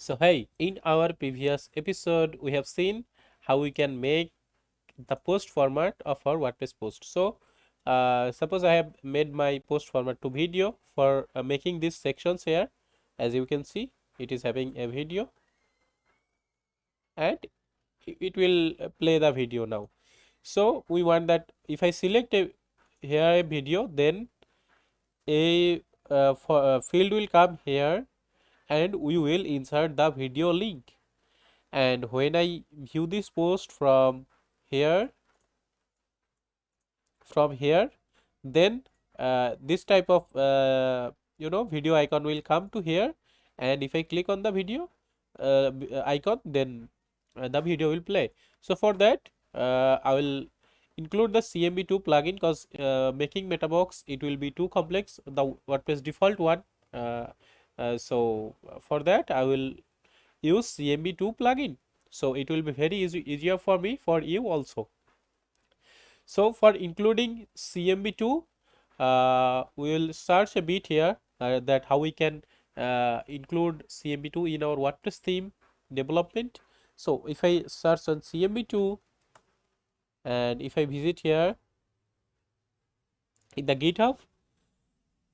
So hey, in our previous episode, we have seen how we can make the post format of our WordPress post. So suppose I have made my post format to video for making these sections here. As you can see, it is having a video and it will play the video now. So we want that if I select here a video, then a field will come here and we will insert the video link. And when I view this post here from here, then this type of video icon will come to here, and if I click on the video icon, then the video will play. So for that I will include the cmb2 plugin, because making metabox, it will be too complex, the WordPress default one. So for that I will use cmb2 plugin, so it will be very easier for me, for you also. So for including cmb2, we will search a bit here that how we can include cmb2 in our WordPress theme development. So if I search on cmb2 and if I visit here in the GitHub,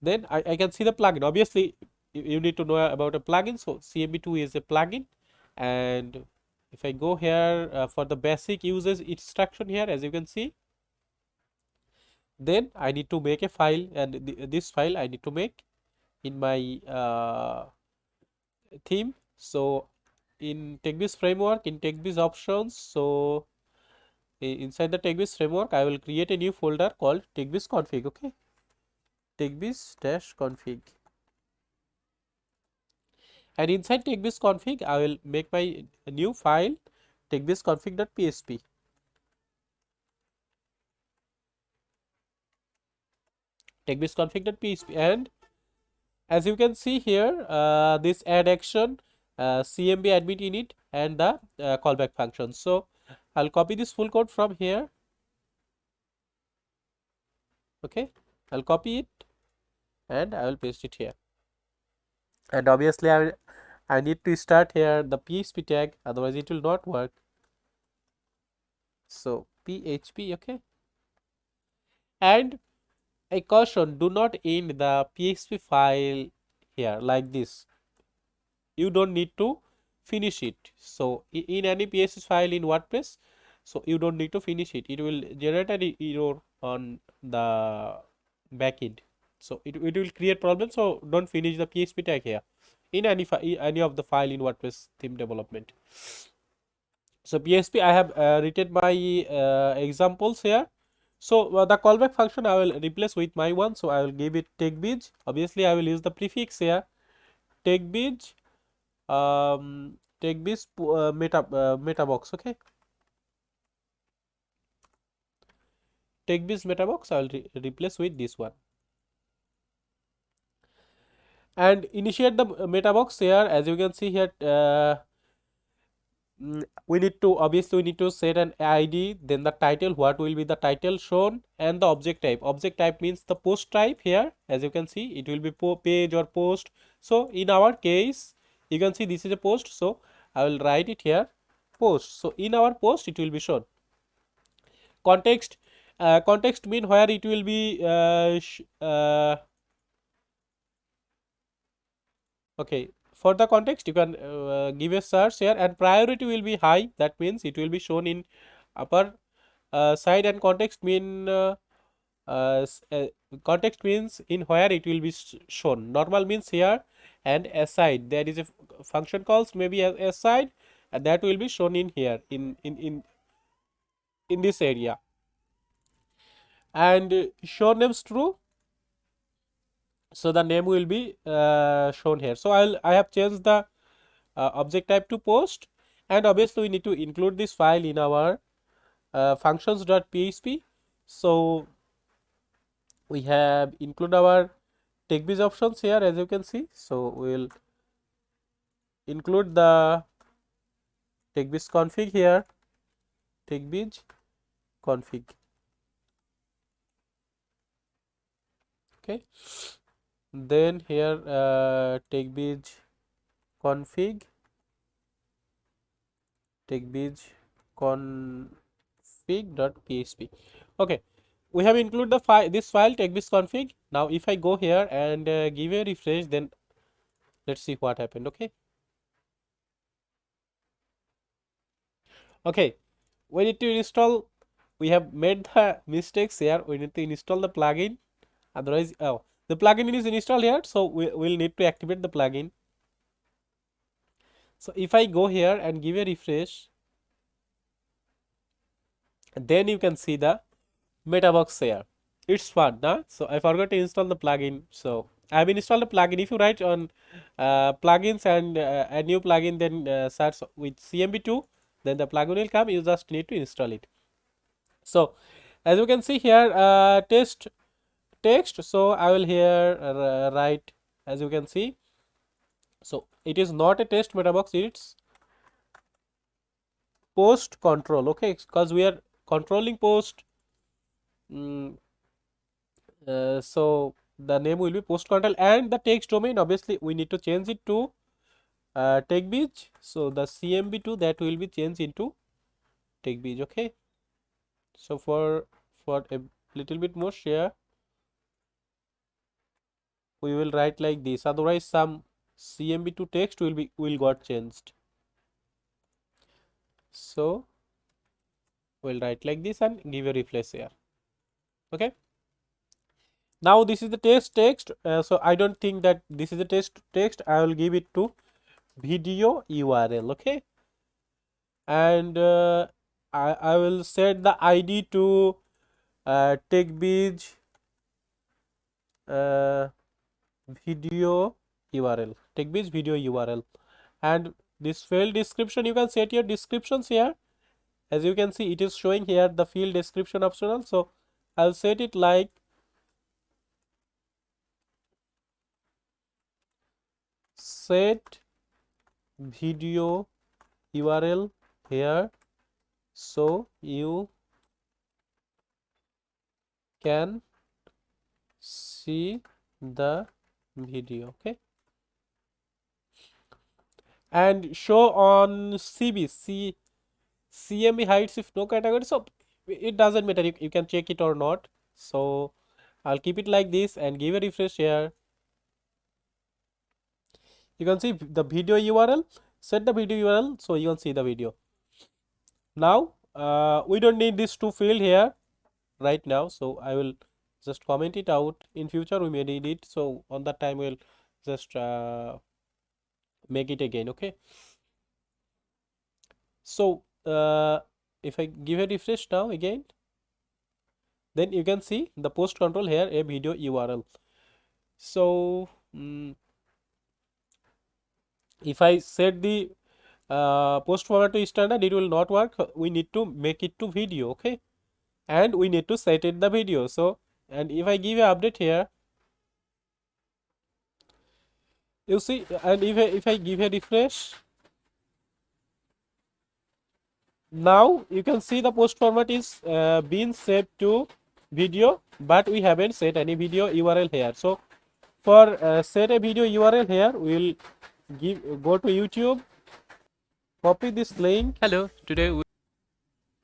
then I can see the plugin. Obviously you need to know about a plugin, so cmb2 is a plugin. And if I go here for the basic usage instruction here, as you can see, then I need to make a file, and this file I need to make in my theme. So in TechBiz framework, in TechBiz options, so inside the TechBiz framework, I will create a new folder called TechBiz config. Okay, TechBiz-config, and inside TechBiz config, I will make my new file techbizconfig.php. techbizconfig.php, and as you can see here, this add action, cmb admit init, and the callback function. So I'll copy this full code from here. Okay, I'll copy it and I will paste it here. And obviously I need to start here the PHP tag, otherwise it will not work. So PHP, okay. And a caution, do not end the PHP file here like this. You don't need to finish it. So in any PHP file in WordPress, so you don't need to finish it. It will generate an error on the backend. So it will create problems. So don't finish the PHP tag here in any of the file in WordPress theme development. So PHP, I have written my examples here. So the callback function I will replace with my one. So I will give it techbiz. Obviously I will use the prefix here, techbiz, techbiz metabox. Okay, techbiz metabox I will replace with this one, and initiate the metabox here. As you can see here, we need to, obviously we need to set an ID, then the title, what will be the title shown, and the object type. Object type means the post type here. As you can see, it will be page or post. So in our case, you can see this is a post, so I will write it here, post. So in our post it will be shown. Context, context mean where it will be okay, for the context you can give a search here, and priority will be high, that means it will be shown in upper side, and context mean context means in where it will be shown. Normal means here, and aside, there is a function calls maybe aside, and that will be shown in here in this area. And show names true, so the name will be shown here. So I have changed the object type to post, and obviously we need to include this file in our functions.php. So we have include our techbiz options here, as you can see. So we will include the techbiz config here, techbiz config. Okay, then here techbiz config techbizconfig config.php. Okay, we have included the file, this file techbizconfig. Now if I go here and give a refresh, then let's see what happened. Okay, we need to install, we have made the mistakes here. We need to install the plugin, otherwise the plugin is installed here, so we will need to activate the plugin. So if I go here and give a refresh, then you can see the Metabox here. It's fun, nah? So I forgot to install the plugin. So I have installed the plugin. If you write on plugins and a new plugin, then search with cmb2, then the plugin will come. You just need to install it. So as you can see here, test text. So I will here write, as you can see. So it is not a test Metabox. It's post control. Okay, because we are controlling post. Mm, so the name will be post control, and the text domain obviously we need to change it to techbiz. So the cmb2, that will be changed into techbiz. Okay, so for a little bit more share, we will write like this, otherwise some cmb2 text will got changed. So we'll write like this and give a refresh here. Okay, now this is the test text. So I don't think that this is the test text. I will give it to video URL. Okay, and I will set the ID to techbiz video URL, techbiz video URL, and this field description, you can set your descriptions here. As you can see, it is showing here the field description optional. So I'll set it like set video URL here, so you can see the video. Okay, and show on CMB hides if no category. So it doesn't matter, you can check it or not. So I'll keep it like this and give a refresh here. You can see the video URL, set the video URL, so you can see the video. Now we don't need this to field here right now, so I will just comment it out. In future we may need it, so on that time we'll just make it again. Okay, so if I give a refresh now again, then you can see the post control here, a video URL. So if I set the post format to standard, it will not work. We need to make it to video. Okay, and we need to set it the video. So, and if I give a update here, you see, and if I give a refresh, now you can see the post format is been saved to video, but we haven't set any video URL here. So for set a video URL here, we will go to YouTube, copy this link. Hello, today we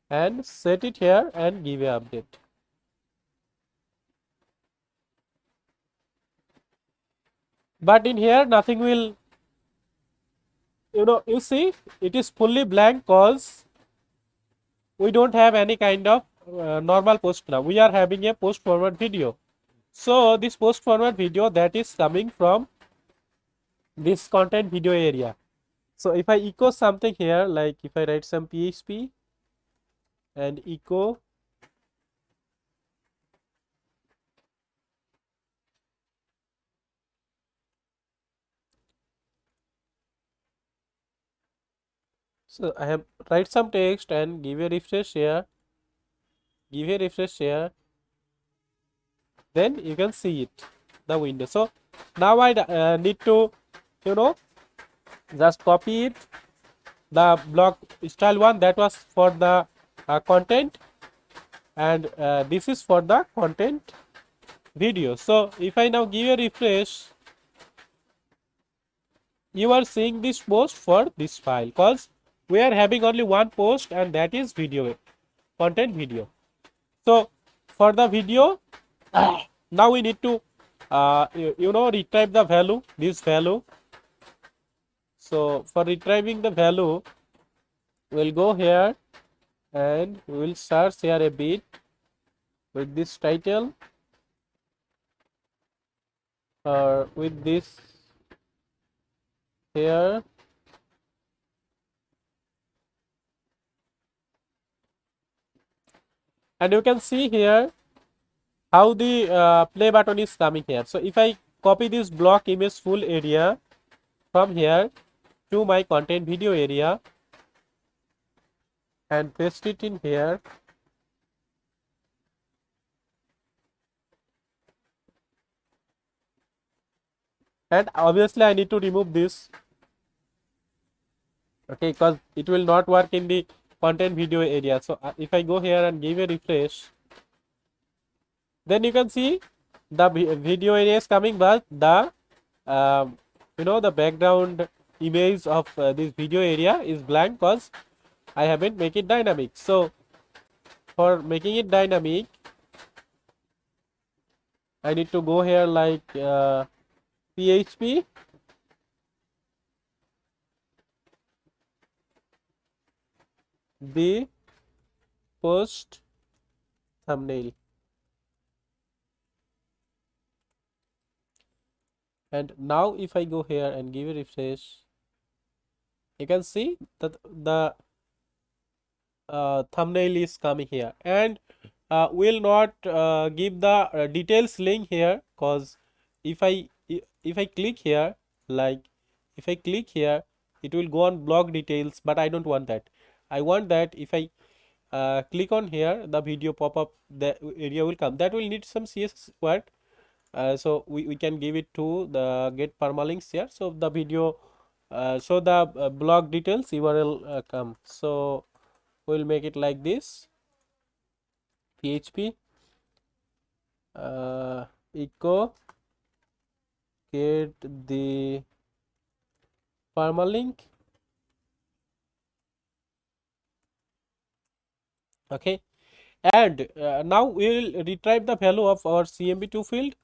And set it here and give a update. But in here nothing will, you see it is fully blank cause we don't have any kind of normal post. Now we are having a post forward video. So this post forward video, that is coming from this content video area. So if I echo something here, like if I write some PHP and echo so I have write some text and give a refresh here, then you can see it, the window. So now I need to just copy it, the block style one, that was for the content, and this is for the content video. So if I now give a refresh, you are seeing this post for this file, cause we are having only one post, and that is video, content video. So for the video, now we need to retrieve the value, this value. So for retrieving the value, we'll go here and we'll search here a bit with this title or with this here. And you can see here how the play button is coming here. So if I copy this block image full area from here to my content video area and paste it in here, and obviously I need to remove this, okay, because it will not work in the content video area. So if I go here and give a refresh, then you can see the video area is coming, but the the background image of this video area is blank because I haven't make it dynamic. So for making it dynamic, I need to go here like PHP the post thumbnail, and now if I go here and give a refresh, you can see that the thumbnail is coming here, and will not give the details link here, because if I click here, like if I click here, it will go on blog details, but I don't want that. I want that if I click on here, the video pop up, the area will come. That will need some CSS word. So we can give it to the get permalinks here, so the video so the blog details URL come. So we'll make it like this: PHP echo get the permalink, okay, and now we will retrieve the value of our cmb2 field.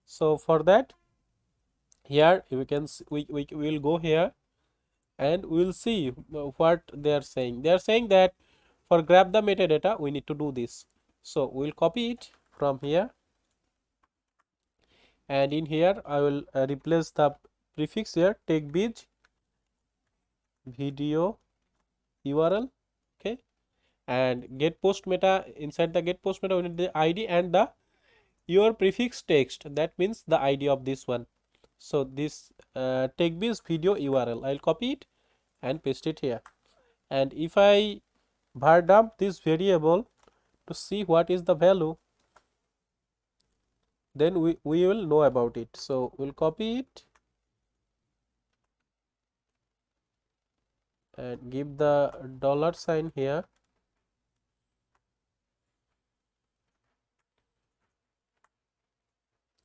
So for that, here we can we will go here and we will see what they are saying. They are saying that for grab the metadata we need to do this. So we will copy it from here, and in here I will replace the prefix here, take biz video URL, okay, and get post meta. Inside the get post meta we need the ID and the your prefix text, that means the ID of this one. So this take biz video URL, I'll copy it and paste it here, and if I var dump this variable to see what is the value, then we will know about it. So we'll copy it and give the dollar sign here,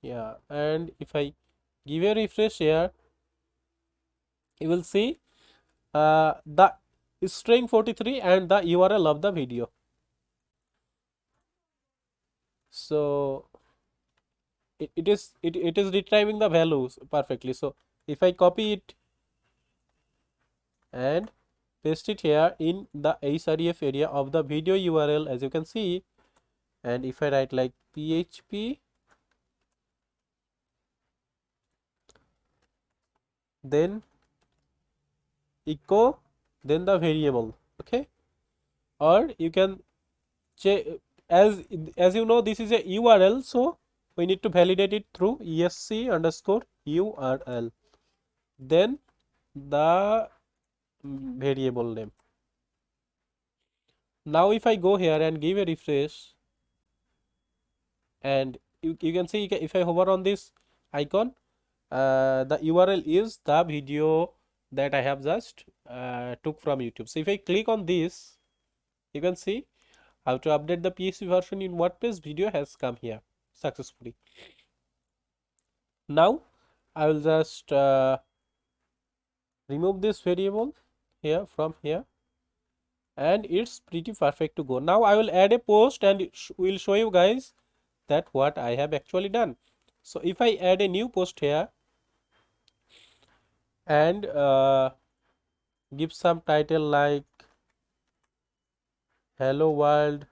yeah, and if I give a refresh here, you will see the string 43 and the URL of the video. So it is retrieving the values perfectly. So if I copy it and paste it here in the href area of the video URL, as you can see, and if I write like PHP then echo then the variable, okay, or you can check, as you know this is a URL, so we need to validate it through esc underscore URL, then the variable name. Now if I go here and give a refresh, and you can see if I hover on this icon, the URL is the video that I have just took from YouTube. So if I click on this, you can see how to update the PHP version in WordPress video has come here successfully. Now I will just remove this variable here from here, and it's pretty perfect to go. Now I will add a post and will show you guys that what I have actually done. So if I add a new post here and give some title like hello world,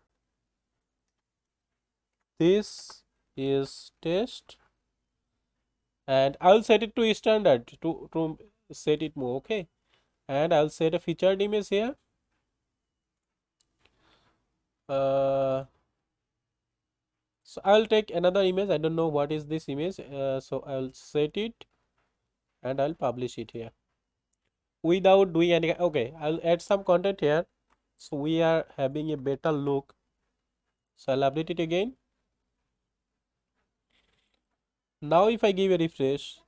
this is test, and I'll set it to standard to set it more. Okay, and I'll set a featured image here. So I'll take another image. I don't know what is this image, so I'll set it and I'll publish it here without doing any. Okay, I'll add some content here, so we are having a better look. So I'll update it again. Now if I give a refresh,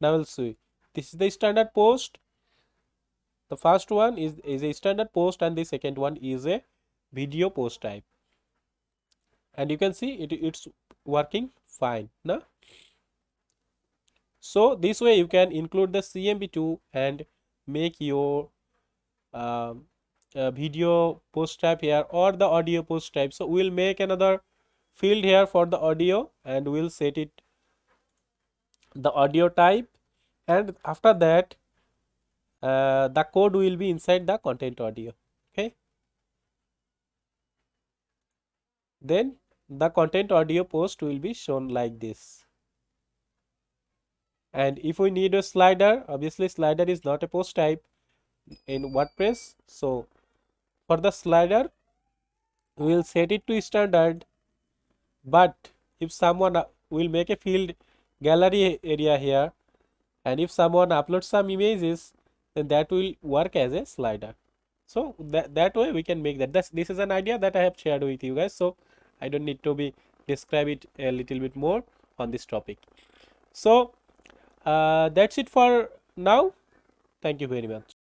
now we'll see this is the standard post. The first one is a standard post and the second one is a video post type, and you can see it's working fine now. So this way you can include the cmb2 and make your video post type here or the audio post type. So we'll make another field here for the audio and we'll set it the audio type, and after that the code will be inside the content audio. Okay, then the content audio post will be shown like this. And if we need a slider, obviously slider is not a post type in WordPress, so for the slider we will set it to standard, but if someone will make a field gallery area here, and if someone uploads some images, then that will work as a slider. So that way we can make that. This is an idea that I have shared with you guys, so I don't need to be describe it a little bit more on this topic. So that's it for now. Thank you very much.